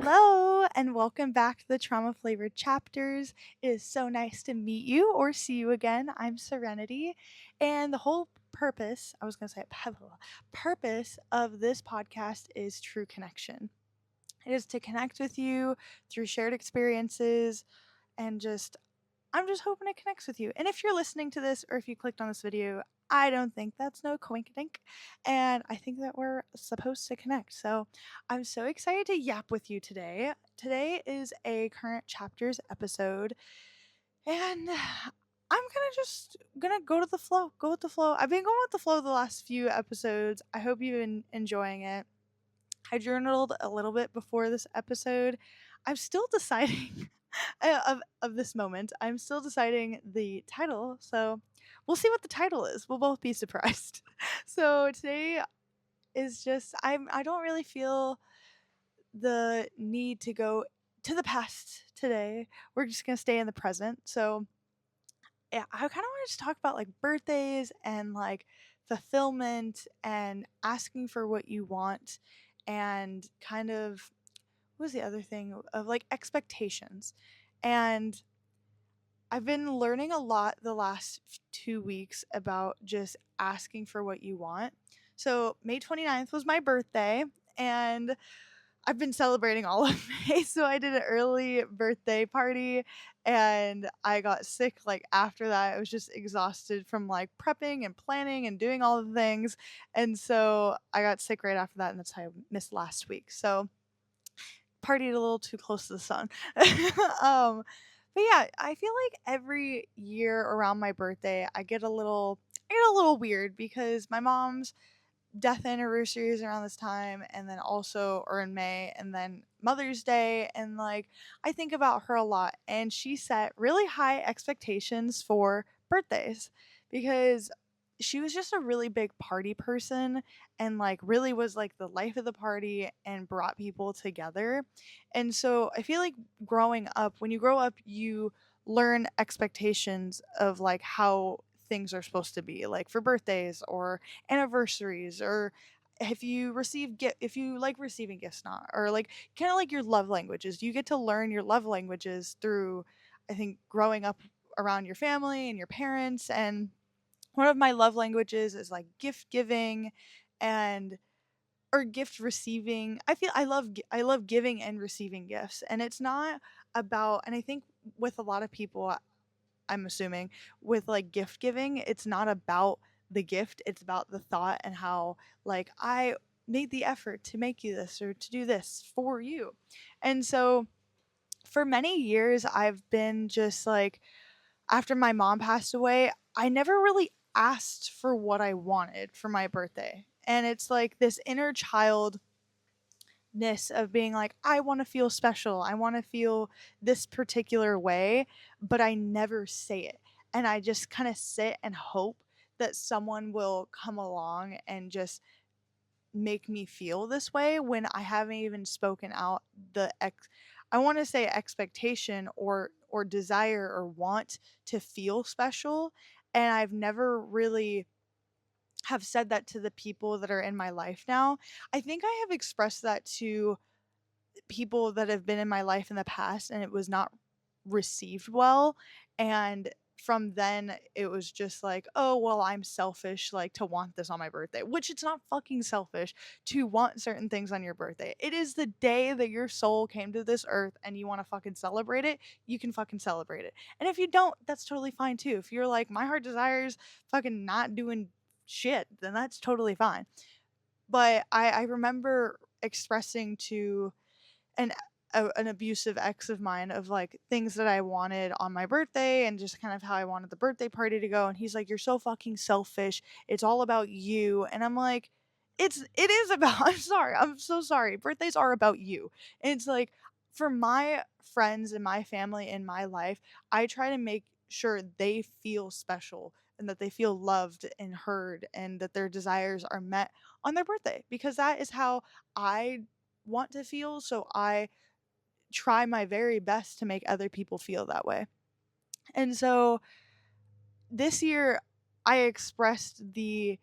Hello, and welcome back to the Trauma Flavored Chapters. It is so nice to meet you or see you again. I'm Serenity, and the whole purpose of this podcast is true connection. It is to connect with you through shared experiences and I'm just hoping it connects with you. And if you're listening to this or if you clicked on this video, I don't think that's no coinkydink. And I think that we're supposed to connect. So I'm so excited to yap with you today. Today is a current chapters episode. And I'm gonna go to the flow. Go with the flow. I've been going with the flow the last few episodes. I hope you've been enjoying it. I journaled a little bit before this episode. I'm still deciding of this moment. I'm still deciding the title, so we'll see what the title is. We'll both be surprised. So today is just I don't really feel the need to go to the past today. We're just gonna stay in the present. So yeah, I kind of want to talk about like birthdays and like fulfillment and asking for what you want and kind of what was the other thing of like expectations. And I've been learning a lot the last 2 weeks about just asking for what you want. So May 29th was my birthday, and I've been celebrating all of May. So I did an early birthday party, and I got sick like after that. I was just exhausted from like prepping and planning and doing all the things. And so I got sick right after that, and that's how I missed last week. So partied a little too close to the sun. um, but yeah, I feel like every year around my birthday, I get a little weird because my mom's death anniversary is around this time, and then also or in May, and then Mother's Day, and like I think about her a lot, and she set really high expectations for birthdays because she was just a really big party person and like really was like the life of the party and brought people together. And so I feel like growing up, when you grow up, you learn expectations of like how things are supposed to be like for birthdays or anniversaries, or if you like receiving gifts, not or like kind of like your love languages, you get to learn your love languages through, I think, growing up around your family and your parents. And one of my love languages is like gift giving and or gift receiving. I love giving and receiving gifts, and it's not about, and I think with a lot of people, I'm assuming, with like gift giving, it's not about the gift, it's about the thought and how like I made the effort to make you this or to do this for you. And so for many years I've been just like, after my mom passed away, I never really asked for what I wanted for my birthday. And it's like this inner child of being like, I want to feel special. I want to feel this particular way, but I never say it. And I just kind of sit and hope that someone will come along and just make me feel this way when I haven't even spoken out I want to say expectation or desire or want to feel special. And I've never really have said that to the people that are in my life now. I think I have expressed that to people that have been in my life in the past, and it was not received well. And from then it was just like, oh well, I'm selfish like to want this on my birthday, which it's not fucking selfish to want certain things on your birthday. It is the day that your soul came to this earth, and you want to fucking celebrate it, you can fucking celebrate it. And if you don't, that's totally fine too. If you're like, my heart desires fucking not doing shit, then that's totally fine. But I remember expressing to an an abusive ex of mine of like things that I wanted on my birthday and just kind of how I wanted the birthday party to go, and he's like, you're so fucking selfish, it's all about you. And I'm like, it is about I'm sorry, I'm so sorry, birthdays are about you. And it's like, for my friends and my family in my life, I try to make sure they feel special and that they feel loved and heard and that their desires are met on their birthday, because that is how I want to feel. So I try my very best to make other people feel that way. And so this year I expressed the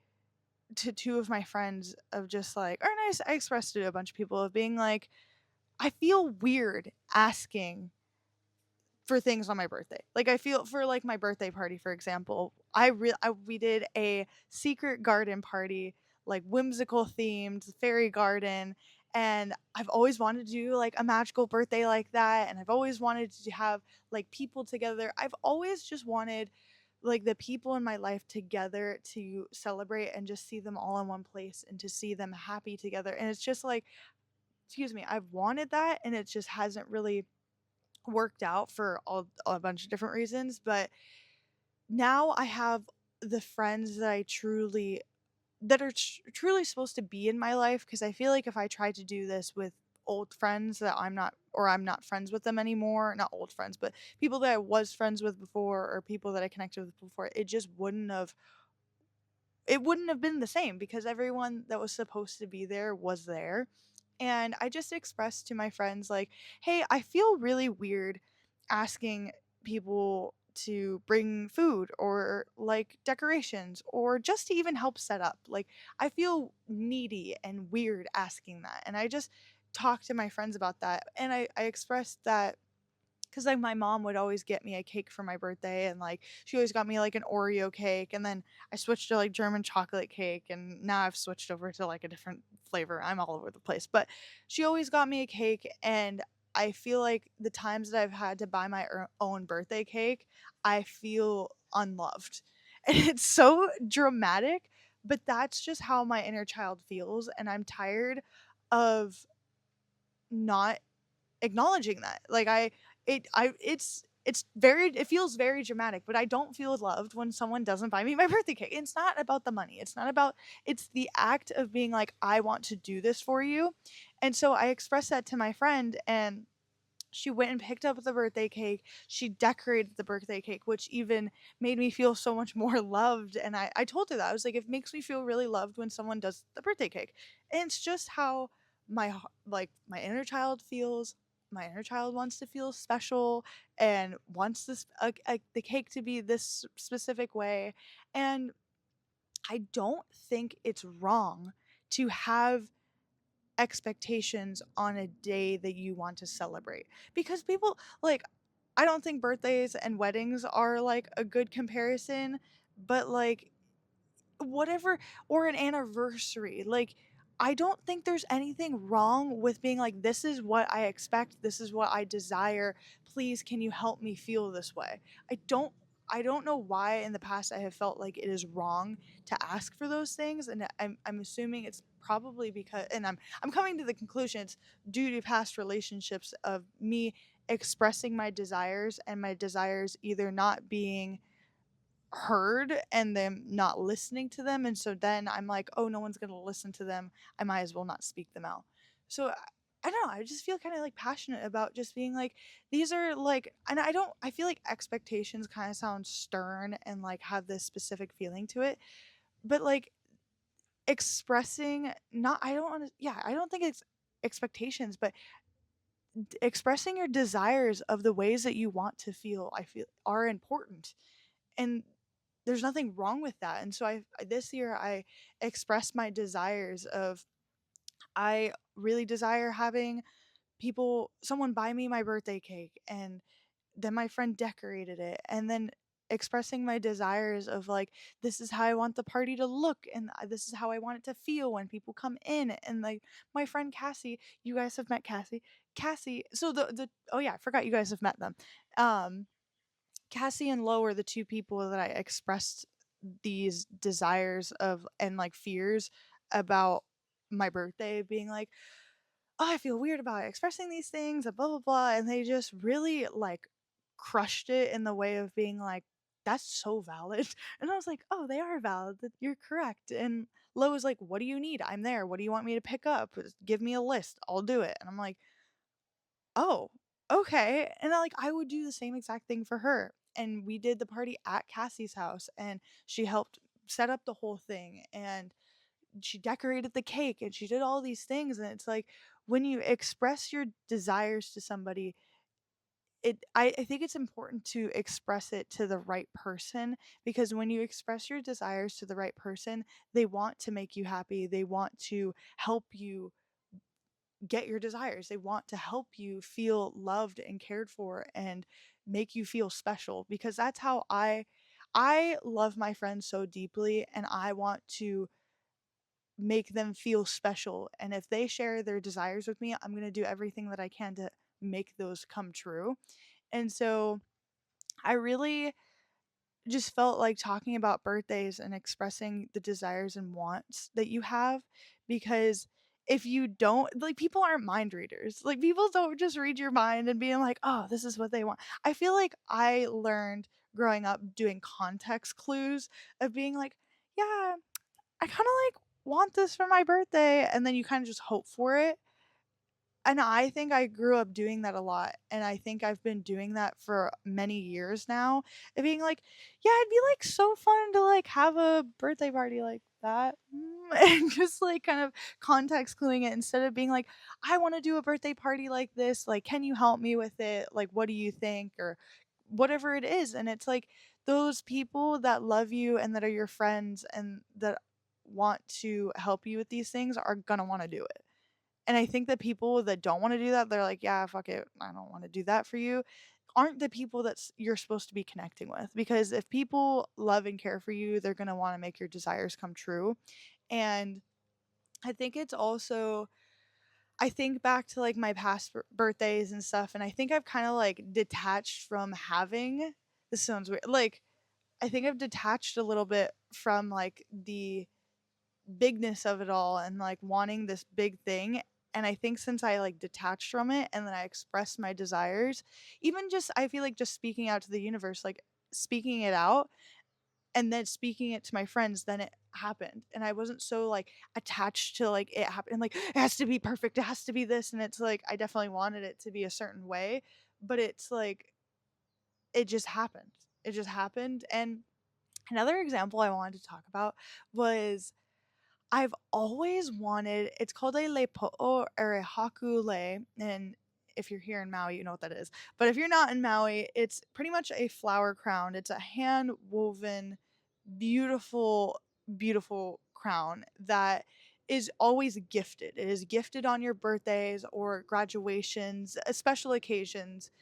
to two of my friends of just like, or I expressed it to a bunch of people of being like, I feel weird asking for things on my birthday. Like I feel for like my birthday party, for example, we did a secret garden party, like whimsical themed fairy garden, and I've always wanted to do like a magical birthday like that, and I've always wanted to have like people together. I've always just wanted like the people in my life together to celebrate and just see them all in one place and to see them happy together. And it's just like, excuse me, I've wanted that and it just hasn't really worked out for a bunch of different reasons, but now I have the friends that I truly that are truly supposed to be in my life, because I feel like if I tried to do this with old friends that I'm not friends with them anymore, not old friends, but people that I was friends with before or people that I connected with before, it wouldn't have been the same because everyone that was supposed to be there was there. And I just expressed to my friends, like, hey, I feel really weird asking people to bring food or like decorations or just to even help set up. Like, I feel needy and weird asking that. And I just talked to my friends about that. And I expressed that because like my mom would always get me a cake for my birthday, and like she always got me like an Oreo cake, and then I switched to like German chocolate cake, and now I've switched over to like a different flavor. I'm all over the place, but she always got me a cake. And I feel like the times that I've had to buy my own birthday cake, I feel unloved. And it's so dramatic, but that's just how my inner child feels, and I'm tired of not acknowledging that. Like it feels very dramatic, but I don't feel loved when someone doesn't buy me my birthday cake. It's not about the money. It's not about it's the act of being like, I want to do this for you. And so I expressed that to my friend, and she went and picked up the birthday cake. She decorated the birthday cake, which even made me feel so much more loved. And I told her that. I was like, it makes me feel really loved when someone does the birthday cake. And it's just how like my inner child feels. My inner child wants to feel special and wants the cake to be this specific way. And I don't think it's wrong to have expectations on a day that you want to celebrate, because people like, I don't think birthdays and weddings are like a good comparison, but like whatever, or an anniversary, like I don't think there's anything wrong with being like, this is what I expect, this is what I desire, please can you help me feel this way. I don't know why in the past I have felt like it is wrong to ask for those things, and I'm assuming it's probably because, and I'm coming to the conclusion it's due to past relationships of me expressing my desires and my desires either not being heard and them not listening to them, and so then I'm like, oh, no one's gonna listen to them, I might as well not speak them out. So I don't know, I just feel kind of like passionate about just being like, these are like, and I feel like expectations kind of sound stern and like have this specific feeling to it, but like expressing, not, I don't want to, yeah, I don't think it's expectations, but expressing your desires of the ways that you want to feel, I feel are important. And there's nothing wrong with that. And so this year I expressed my desires of, I really desire having someone buy me my birthday cake, and then my friend decorated it, and then expressing my desires of like, this is how I want the party to look, and this is how I want it to feel when people come in. And like my friend Cassie, you guys have met Cassie, so the oh yeah, I forgot you guys have met them. um Cassie and Lo are the two people that I expressed these desires of and like fears about my birthday, being like, oh, I feel weird about expressing these things and blah blah blah. And they just really like crushed it in the way of being like, that's so valid. And I was like, oh, they are valid. You're correct. And Lo was like, what do you need? I'm there. What do you want me to pick up? Give me a list. I'll do it. And I'm like, oh, okay. And I would do the same exact thing for her. And we did the party at Cassie's house, and she helped set up the whole thing, and she decorated the cake, and she did all these things. And it's like, when you express your desires to somebody, I think it's important to express it to the right person, because when you express your desires to the right person, they want to make you happy. They want to help you get your desires. They want to help you feel loved and cared for and make you feel special, because that's how I love my friends so deeply, and I want to make them feel special. And if they share their desires with me, I'm going to do everything that I can to make those come true. And so I really just felt like talking about birthdays and expressing the desires and wants that you have, because if you don't, like, people aren't mind readers. Like, people don't just read your mind and being like, oh, this is what they want. I feel like I learned growing up doing context clues of being like, yeah, I kind of like want this for my birthday, and then you kind of just hope for it. And I think I grew up doing that a lot, and I think I've been doing that for many years now, and being like, "Yeah, it'd be, like, so fun to, like, have a birthday party like that," and just, like, kind of context cluing it instead of being like, "I wanna do a birthday party like this, like, can you help me with it? Like, what do you think?" Or whatever it is, and it's like, those people that love you and that are your friends and that want to help you with these things are gonna wanna do it. And I think that people that don't wanna do that, they're like, "Yeah, fuck it, I don't wanna do that for you," aren't the people that's you're supposed to be connecting with. Because if people love and care for you, they're gonna wanna make your desires come true. And I think it's also I think back to, like, my past birthdays and stuff, and I think I've kinda, like, detached from having this sounds weird, like, I think I've detached a little bit from, like, the bigness of it all and like wanting this big thing. And I think since I like detached from it and then I expressed my desires, even just I feel like just speaking out to the universe, like speaking it out and then speaking it to my friends, then it happened. And I wasn't so like attached to like it happened, like it has to be perfect, it has to be this. And it's like I definitely wanted it to be a certain way, but it's like it just happened. It just happened. And another example I wanted to talk about was I've always wanted it's called a lepo'o or a hakule, and if you're here in Maui, you know what that is. But if you're not in Maui, it's pretty much a flower crown. It's a hand woven, beautiful, beautiful crown that is always gifted. It is gifted on your birthdays or graduations, special occasions.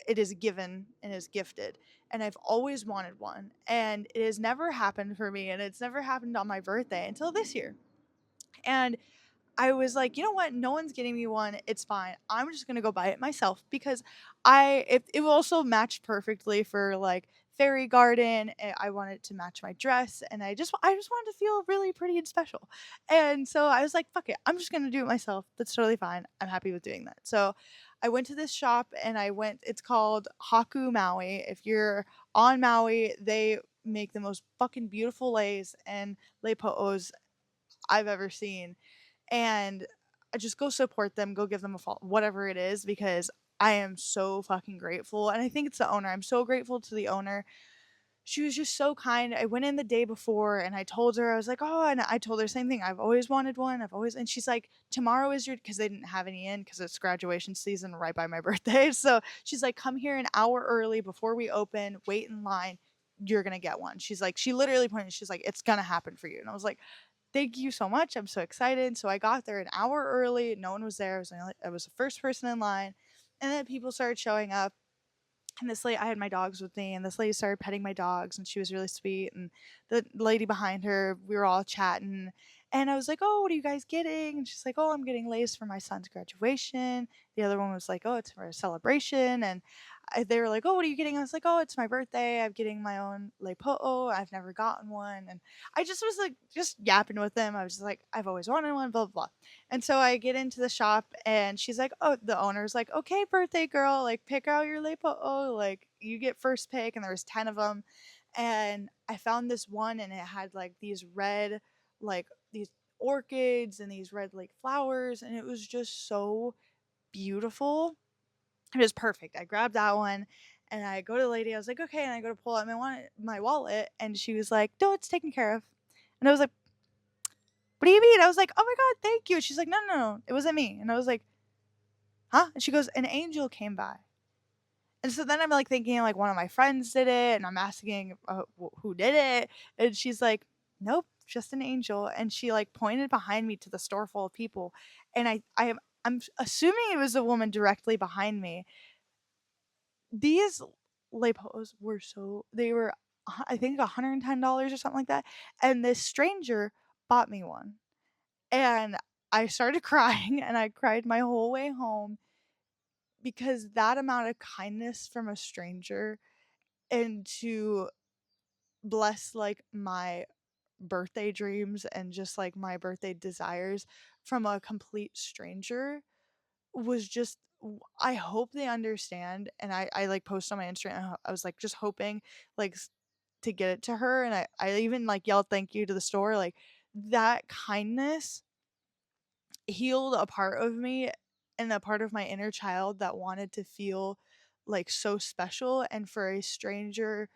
It is given and is gifted. And I've always wanted one. And it has never happened for me. And it's never happened on my birthday until this year. And I was like, you know what? No one's getting me one. It's fine. I'm just gonna go buy it myself because it will also match perfectly for like fairy garden. I wanted it to match my dress, and I just wanted to feel really pretty and special. And so I was like, fuck it. I'm just gonna do it myself. That's totally fine. I'm happy with doing that. So I went to this shop and I went. It's called Haku Maui. If you're on Maui, they make the most fucking beautiful leis and lepo'os I've ever seen. And I just go support them, go give them a follow, whatever it is, because I am so fucking grateful. And I think it's the owner. I'm so grateful to the owner. She was just so kind. I went in the day before and I told her, I was like, oh, and I told her the same thing. I've always wanted one. And she's like, tomorrow is your, because they didn't have any in because it's graduation season right by my birthday. So she's like, come here an hour early before we open, wait in line. You're going to get one. She's like, she literally pointed, she's like, it's going to happen for you. And I was like, thank you so much. I'm so excited. So I got there an hour early. No one was there. I was the first person in line. And then people started showing up. And this lady, I had my dogs with me, and this lady started petting my dogs, and she was really sweet. And the lady behind her, we were all chatting. And I was like, oh, what are you guys getting? And she's like, oh, I'm getting lace for my son's graduation. The other one was like, oh, it's for a celebration. And they were like, oh, what are you getting? I was like, oh, it's my birthday. I'm getting my own lepo'o. I've never gotten one. And I just was like, just yapping with them. I was just like, I've always wanted one, blah, blah, blah. And so I get into the shop and she's like, oh, the owner's like, okay, birthday girl, like pick out your lepo'o. Like you get first pick. And there was 10 of them. And I found this one and it had like these red, like these orchids and these red like flowers. And it was just so beautiful. It was perfect. I grabbed that one and I go to the lady. I was like, okay. And I go to pull out my wallet. And she was like, no, it's taken care of. And I was like, what do you mean? I was like, oh my God, thank you. She's like, no, it wasn't me. And I was like, huh? And she goes, an angel came by And so then I'm like thinking like one of my friends did it, and I'm asking who did it, and she's like, "Nope, just an angel." And she like pointed behind me to the store full of people, and I'm assuming it was a woman directly behind me. These Lepos were they were I think $110 or something like that, and this stranger bought me one, and I started crying, and I cried my whole way home because that amount of kindness from a stranger and to bless like my birthday dreams and just like my birthday desires from a complete stranger was just I hope they understand. And I like post on my Instagram, I was like just hoping like to get it to her, and I even like yelled thank you to the store. Like that kindness healed a part of me and a part of my inner child that wanted to feel like so special, and for a stranger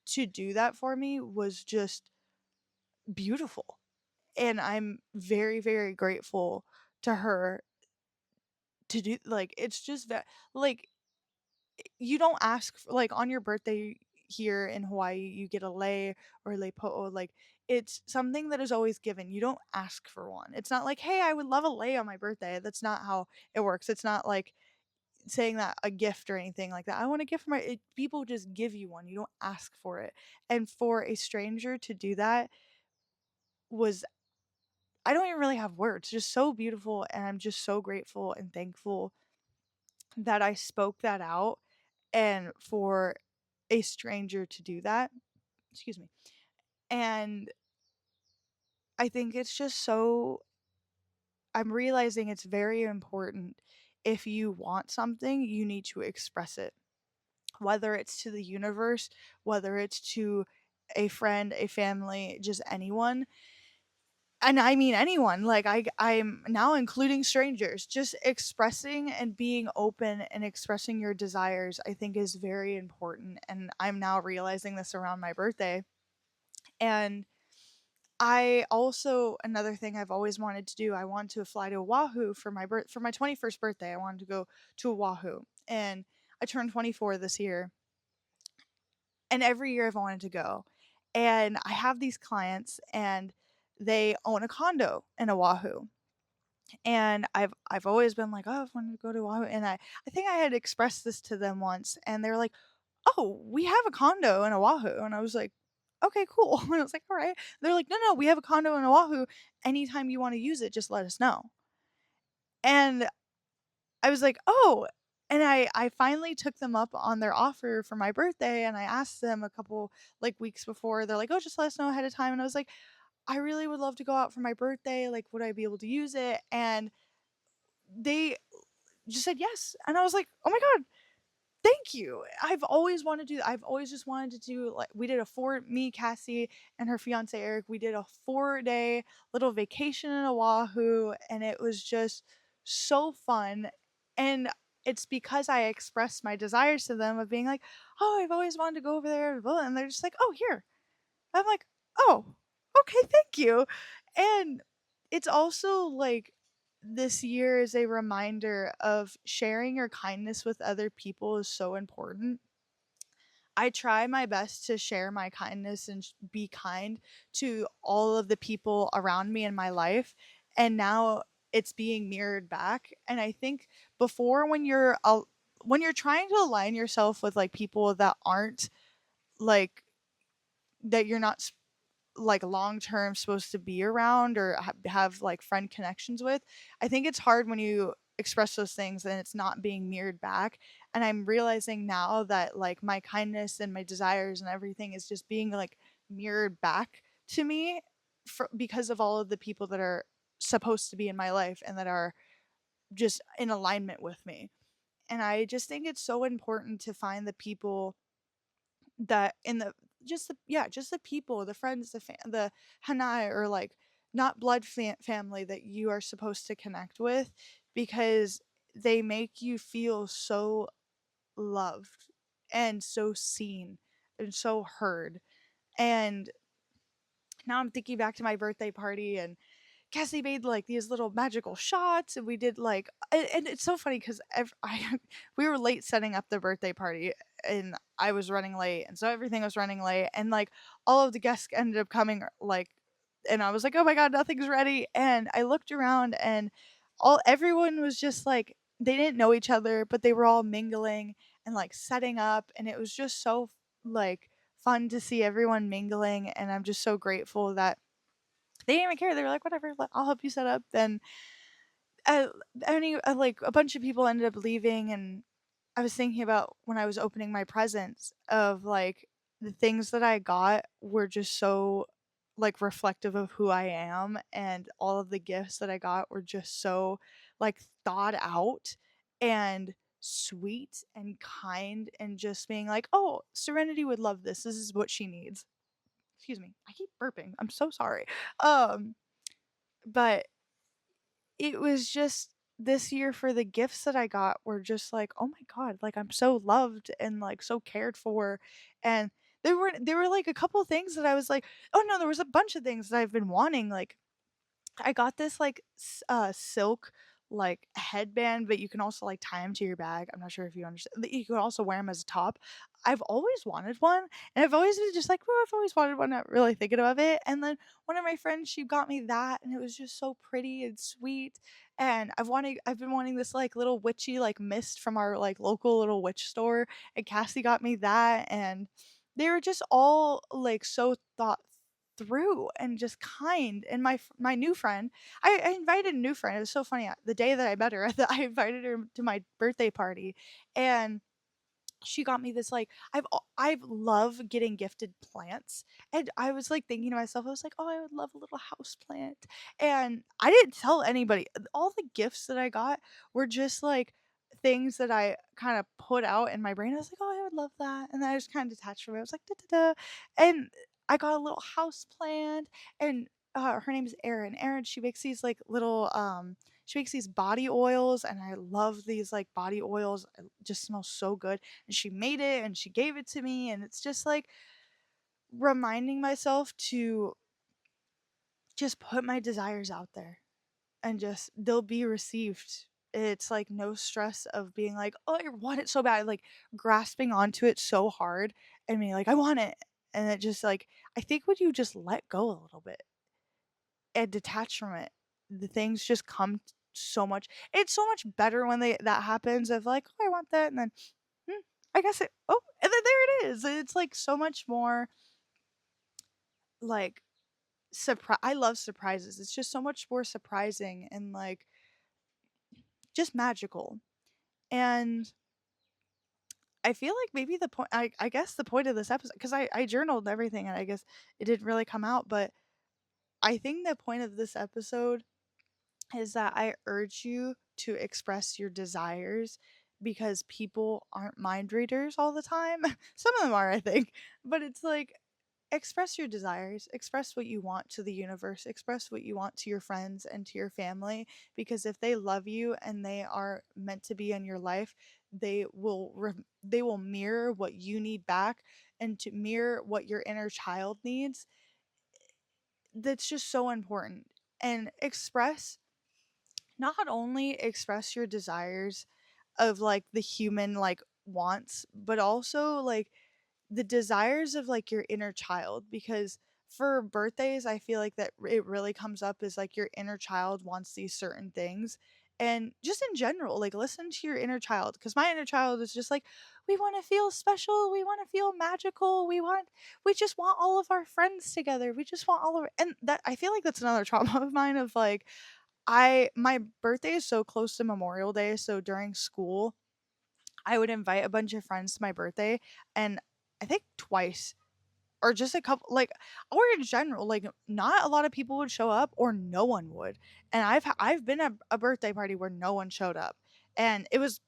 to do that for me was just beautiful. And I'm very, very grateful to her to do like it's just that like you don't ask for, like on your birthday here in Hawaii you get a lei or lei po'o. Like it's something that is always given. You don't ask for one. It's not like, hey, I would love a lei on my birthday. That's not how it works. It's not like saying that a gift or anything like that. I want a gift for people just give you one. You don't ask for it. And for a stranger to do that was I don't even really have words. Just so beautiful, and I'm just so grateful and thankful that I spoke that out, and for a stranger to do that. Excuse me. And I think it's just so I'm realizing it's very important. If you want something, you need to express it. Whether it's to the universe, whether it's to a friend, a family, just anyone. And I mean anyone. Like I'm now including strangers. Just expressing and being open and expressing your desires I think is very important, and I'm now realizing this around my birthday. And I also another thing I've always wanted to do, I want to fly to Oahu for for my 21st birthday. I wanted to go to Oahu. And I turned 24 this year, and every year I've wanted to go. And I have these clients, and they own a condo in Oahu. And I've always been like, "Oh, I've wanted to go to Oahu." And I think I had expressed this to them once, and they were like, "Oh, we have a condo in Oahu." And I was like, "Okay, cool." And I was like, "All right." They're like, "No, no, we have a condo in Oahu. Anytime you want to use it, just let us know." And I was like, "Oh." And I finally took them up on their offer for my birthday, and I asked them a couple like weeks before. They're like, "Oh, just let us know ahead of time." And I was like, "I really would love to go out for my birthday. Like, would I be able to use it?" And they just said yes. And I was like, "Oh my god, thank you." I've always wanted to do that. I've always just wanted to do like we did a me, Cassie, and her fiance Eric, we did a 4-day little vacation in Oahu, and it was just so fun. And it's because I expressed my desires to them of being like, "Oh, I've always wanted to go over there," and they're just like, "Oh, here." I'm like, "Oh, okay, thank you." And it's also like this year is a reminder of sharing your kindness with other people is so important. I try my best to share my kindness and be kind to all of the people around me in my life. And now it's being mirrored back. And I think before when you're trying to align yourself with like people that aren't like that you're not like long term supposed to be around or have like friend connections with, I think it's hard when you express those things and it's not being mirrored back. And I'm realizing now that like my kindness and my desires and everything is just being like mirrored back to me because of all of the people that are supposed to be in my life and that are just in alignment with me. And I just think it's so important to find the people that in the just the people, the friends, the hanai, or like not blood family that you are supposed to connect with, because they make you feel so loved and so seen and so heard. And now I'm thinking back to my birthday party, and Cassie made like these little magical shots, and we did like, and it's so funny because we were late setting up the birthday party, and I was running late, and so everything was running late, and like all of the guests ended up coming like, and I was like, oh my god, nothing's ready, and I looked around, and everyone was just like, they didn't know each other, but they were all mingling and like setting up, and it was just so like fun to see everyone mingling, and I'm just so grateful that they didn't even care. They were like, "Whatever, I'll help you set up." Then, uh, like a bunch of people ended up leaving, and I was thinking about when I was opening my presents of like the things that I got were just so like reflective of who I am, and all of the gifts that I got were just so like thought out and sweet and kind, and just being like, "Oh, Serenity would love this. This is what she needs." Excuse me. I keep burping. I'm so sorry. Um but it was just this year for the gifts that I got were just like, "Oh my god, like I'm so loved and like so cared for." And there were like a couple things that I was like, "Oh no, there was a bunch of things that I've been wanting." Like I got this like silk like headband, but you can also like tie them to your bag. I'm not sure if you understand. You could also wear them as a top. I've always wanted one, and I've always been just like, well, I've always wanted one, not really thinking of it. And then one of my friends, she got me that, and it was just so pretty and sweet. And I've been wanting this like little witchy like mist from our like local little witch store, and Cassie got me that, and they were just all like so thought through and just kind. And my new friend, I invited a new friend. It was so funny. The day that I met her, I invited her to my birthday party, and she got me this like, I've love getting gifted plants, and I was like thinking to myself, I was like, oh, I would love a little house plant. And I didn't tell anybody. All the gifts that I got were just like things that I kind of put out in my brain. I was like, oh, I would love that, and then I just kind of detached from it. I was like, da da da, and I got a little house plant, and her name is Erin. Erin, she makes these like little she makes these body oils, and I love these like body oils. It just smells so good, and she made it and she gave it to me, and it's just like reminding myself to just put my desires out there, and just they'll be received. It's like no stress of being like, oh, I want it so bad, like grasping onto it so hard and being like, I want it. And it just like, I think when you just let go a little bit and detach from it, the things just come so much. It's so much better when that happens of like, oh, I want that, and then I guess it. Oh, and then there it is. It's like so much more like surprise. I love surprises. It's just so much more surprising and like just magical. And I feel like maybe the point. I guess the point of this episode, because I journaled everything, and I guess it didn't really come out, but I think the point of this episode is that I urge you to express your desires, because people aren't mind readers all the time. Some of them are, I think, but it's like express your desires, express what you want to the universe, express what you want to your friends and to your family, because if they love you and they are meant to be in your life, they will mirror what you need back, and to mirror what your inner child needs. That's just so important. And not only express your desires of like the human like wants, but also like the desires of like your inner child, because for birthdays I feel like that it really comes up as like your inner child wants these certain things. And just in general, like listen to your inner child, because my inner child is just like, we want to feel special, we want to feel magical, we just want all of our friends together, we just want all of, and that I feel like that's another trauma of mine of like, my birthday is so close to Memorial Day, so during school, I would invite a bunch of friends to my birthday, and I think twice or just a couple, like, or in general, like not a lot of people would show up or no one would. And I've been at a birthday party where no one showed up, and it was,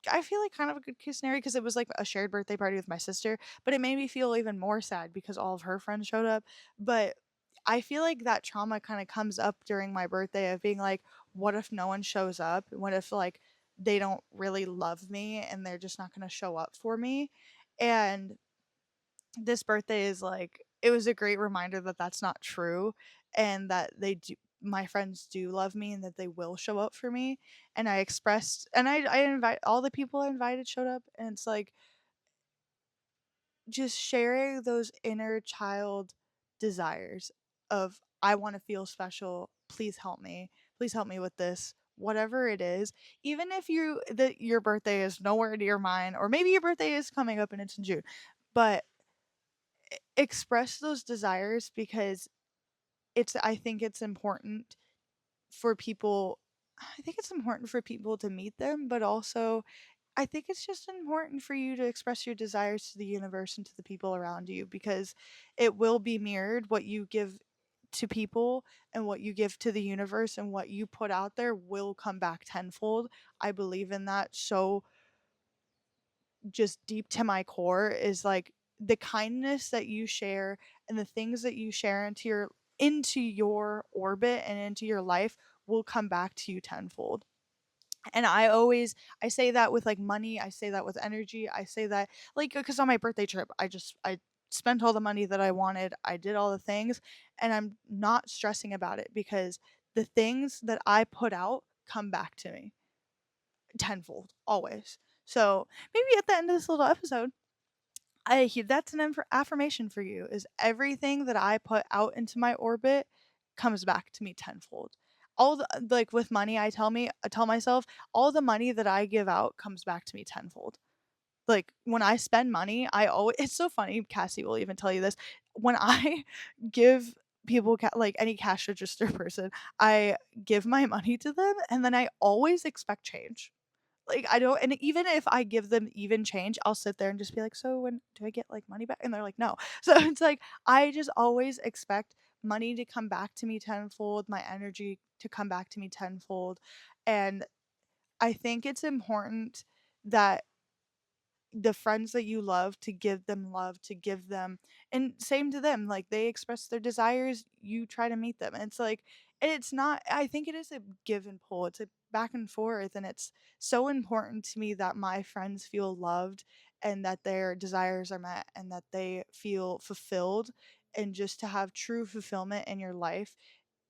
I feel like kind of a good case scenario because it was like a shared birthday party with my sister, but it made me feel even more sad because all of her friends showed up. But I feel like that trauma kind of comes up during my birthday of being like, what if no one shows up? What if like they don't really love me and they're just not going to show up for me? And this birthday is like, it was a great reminder that that's not true, and that they do, my friends do love me and that they will show up for me. And I expressed, and I invite all the people I invited showed up, and it's like just sharing those inner child desires of I want to feel special, please help me with this, whatever it is. Even if your birthday is nowhere near mine, or maybe your birthday is coming up and it's in June, but express those desires, because it's I think it's important for people I think it's important for people to meet them, but also I think it's just important for you to express your desires to the universe and to the people around you, because it will be mirrored. What you give to people and what you give to the universe and what you put out there will come back tenfold. I believe in that so just deep to my core, is like the kindness that you share and the things that you share into your orbit and into your life will come back to you tenfold. And I say that with like money, I say that with energy, I say that like because on my birthday trip I spent all the money that I wanted, I did all the things, and I'm not stressing about it, because the things that I put out come back to me tenfold always. So maybe at the end of this little episode, that's an affirmation for you, is everything that I put out into my orbit comes back to me tenfold. All the like with money, I tell myself all the money that I give out comes back to me tenfold. Like when I spend money, I always it's so funny, Cassie will even tell you this. When I give people like any cash register person, I give my money to them and then I always expect change. Like, I don't, and even if I give them even change, I'll sit there and just be like, "So when do I get, like, money back?" And they're like, "No." So it's like, I just always expect money to come back to me tenfold, my energy to come back to me tenfold, and I think it's important that the friends that you love, to give them love, to give them, and same to them, like they express their desires, you try to meet them. And it's like, and it's not, I think it is a give and pull, it's a back and forth, and it's so important to me that my friends feel loved and that their desires are met and that they feel fulfilled. And just to have true fulfillment in your life,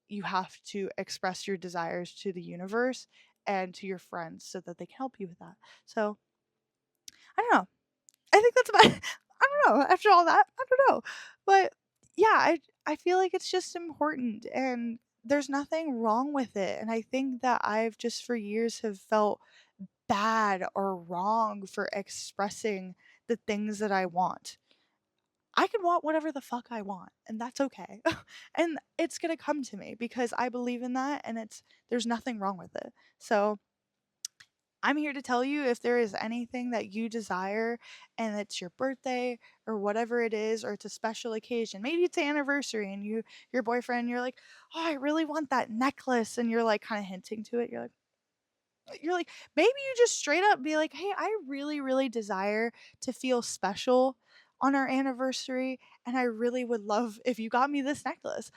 you have to express your desires to the universe and to your friends so that they can help you with that. So I don't know, I think that's about I don't know, after all that, I don't know. But yeah, I feel like it's just important and there's nothing wrong with it. And I think that I've just for years have felt bad or wrong for expressing the things that I want. I can want whatever the fuck I want, and that's okay. And it's going to come to me because I believe in that, and there's nothing wrong with it. So, I'm here to tell you, if there is anything that you desire and it's your birthday or whatever it is, or it's a special occasion. Maybe it's an anniversary and your boyfriend, you're like, "Oh, I really want that necklace." And you're like kind of hinting to it. You're like maybe you just straight up be like, "Hey, I really really desire to feel special on our anniversary, and I really would love if you got me this necklace."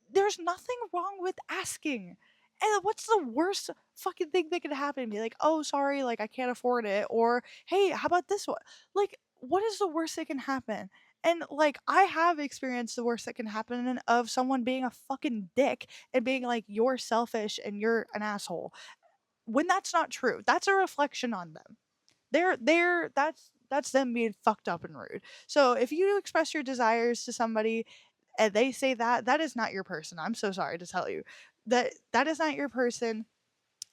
There's nothing wrong with asking. And what's the worst fucking thing that could happen? Be like, "Oh, sorry, like I can't afford it." Or, "Hey, how about this one?" Like, what is the worst that can happen? And like I have experienced the worst that can happen of someone being a fucking dick and being like, "You're selfish and you're an asshole." When that's not true. That's a reflection on them. That's them being fucked up and rude. So if you express your desires to somebody and they say that, that is not your person. I'm so sorry to tell you. That is not your person.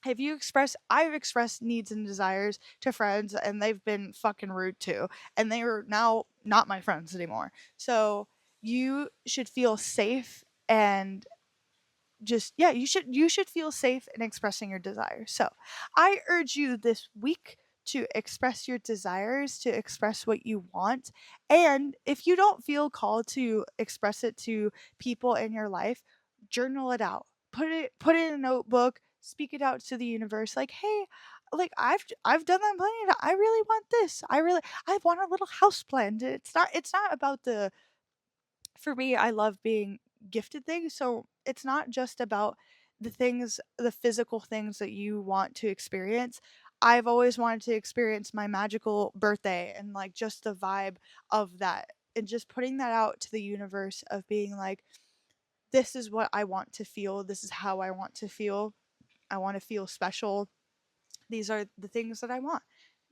If you express I've expressed needs and desires to friends and they've been fucking rude too. And they are now not my friends anymore. So you should feel safe and just yeah, you should feel safe in expressing your desires. So I urge you this week to express your desires, to express what you want. And if you don't feel called to express it to people in your life, journal it out, put it in a notebook, speak it out to the universe, like, "Hey, like I've done that plenty of I really want this, I want a little house plant." It's not about the for me, I love being gifted things. So it's not just about the physical things that you want to experience. I've always wanted to experience my magical birthday and like just the vibe of that and just putting that out to the universe of being like, this is what I want to feel. This is how I want to feel. I want to feel special. These are the things that I want.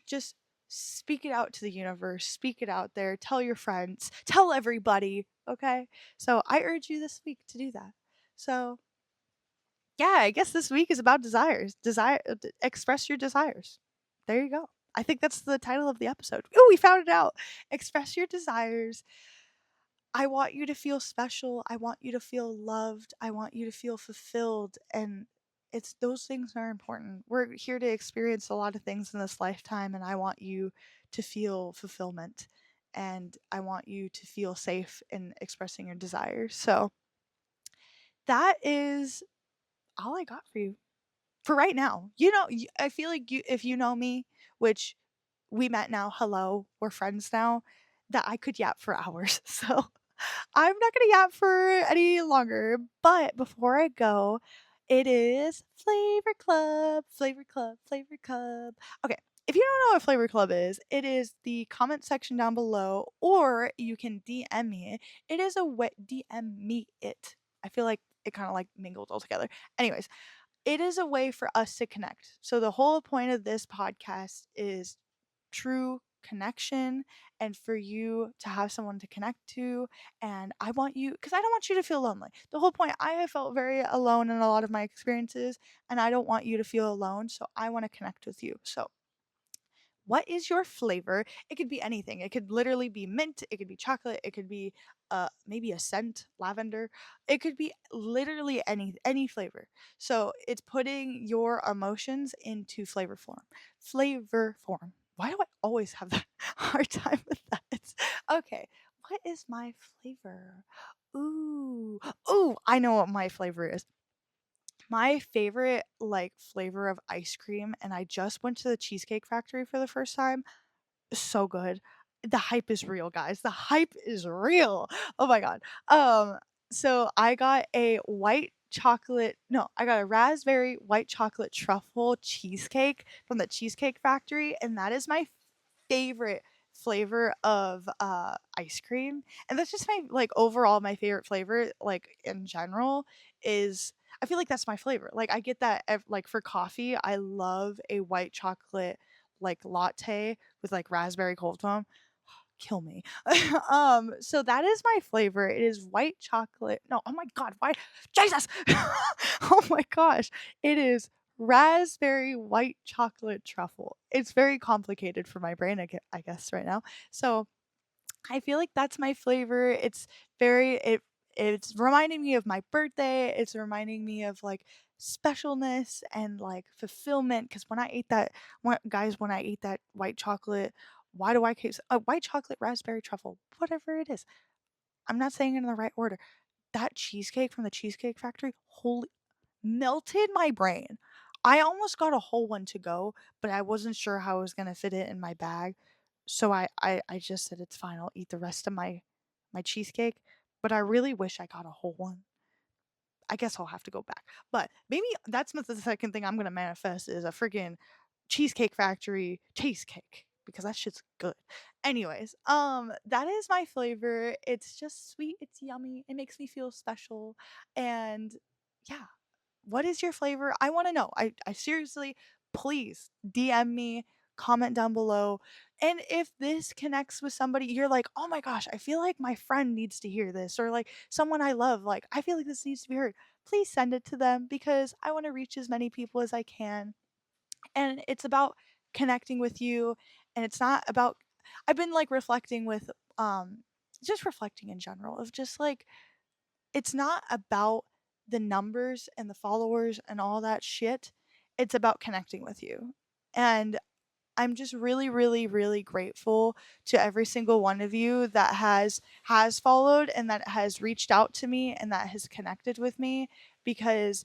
Just speak it out to the universe, speak it out there, tell your friends, tell everybody, okay? So I urge you this week to do that. So, yeah, I guess this week is about desires. Express your desires. There you go. I think that's the title of the episode. Oh, we found it out. Express your desires. I want you to feel special. I want you to feel loved. I want you to feel fulfilled. And it's those things are important. We're here to experience a lot of things in this lifetime, and I want you to feel fulfillment. And I want you to feel safe in expressing your desires. So that is all I got for you for right now. I feel like if you know me, which we met now, hello, we're friends now, that I could yap for hours. So I'm not gonna yap for any longer, but before I go, it is Flavor Club, Flavor Club, Flavor Club. Okay, if you don't know what Flavor Club is, it is the comment section down below, or you can DM me. It is a way DM me it. I feel like it kind of like mingled all together. Anyways, it is a way for us to connect. So the whole point of this podcast is true connection and for you to have someone to connect to. And I want you, because I don't want you to feel lonely. The whole point, I have felt very alone in a lot of my experiences, and I don't want you to feel alone. So I want to connect with you. So what is your flavor? It could be anything. It could literally be mint, it could be chocolate, it could be maybe a scent, lavender. It could be literally any flavor. So it's putting your emotions into flavor form. Flavor form. Why do I always have that hard time with that? Okay. What is my flavor? Ooh. Ooh, I know what my flavor is. My favorite like flavor of ice cream, and I just went to the Cheesecake Factory for the first time. So good. The hype is real, guys. The hype is real. Oh my god. So I got a white chocolate, no, I got a raspberry white chocolate truffle cheesecake from the Cheesecake Factory, and that is my favorite flavor of ice cream. And that's just my like overall my favorite flavor like in general is I feel like that's my flavor. Like I get that like for coffee, I love a white chocolate like latte with like raspberry cold foam. Kill me. So that is my flavor. It is white chocolate. No, oh my god, why Jesus. Oh my gosh. It is raspberry white chocolate truffle. It's very complicated for my brain, I guess right now. So I feel like that's my flavor. It's reminding me of my birthday. It's reminding me of like specialness and like fulfillment. Because when I ate that white chocolate, why do I keep white chocolate raspberry truffle, whatever it is. I'm not saying it in the right order. That cheesecake from the Cheesecake Factory, holy, melted my brain. I almost got a whole one to go, but I wasn't sure how I was gonna fit it in my bag. So I just said it's fine. I'll eat the rest of my cheesecake. But I really wish I got a whole one. I guess I'll have to go back. But maybe that's the second thing I'm gonna manifest is a freaking Cheesecake Factory cheesecake because that shit's good. Anyways, that is my flavor. It's just sweet, it's yummy, it makes me feel special. And yeah, what is your flavor? I want to know. I seriously, please DM me, comment down below. And if this connects with somebody, you're like, oh my gosh, I feel like my friend needs to hear this, or like someone I love, like, I feel like this needs to be heard. Please send it to them because I want to reach as many people as I can. And it's about connecting with you. And it's not about, I've been like reflecting with, just reflecting in general of just like, it's not about the numbers and the followers and all that shit. It's about connecting with you. And I'm just really really really grateful to every single one of you that has followed and that has reached out to me and that has connected with me because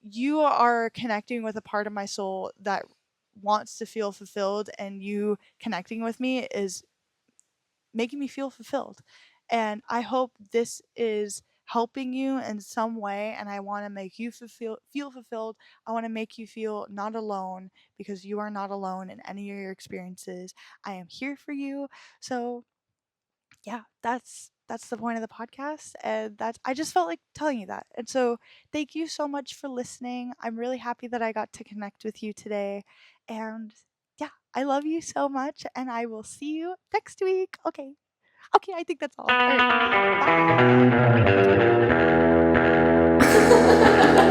you are connecting with a part of my soul that wants to feel fulfilled, and you connecting with me is making me feel fulfilled. And I hope this is helping you in some way, and I want to make you feel fulfilled. I want to make you feel not alone because you are not alone in any of your experiences. I am here for you. So, yeah, that's the point of the podcast, and that's I just felt like telling you that. And so thank you so much for listening. I'm really happy that I got to connect with you today. And yeah, I love you so much, and I will see you next week. Okay. Okay, I think that's all. All right. Bye.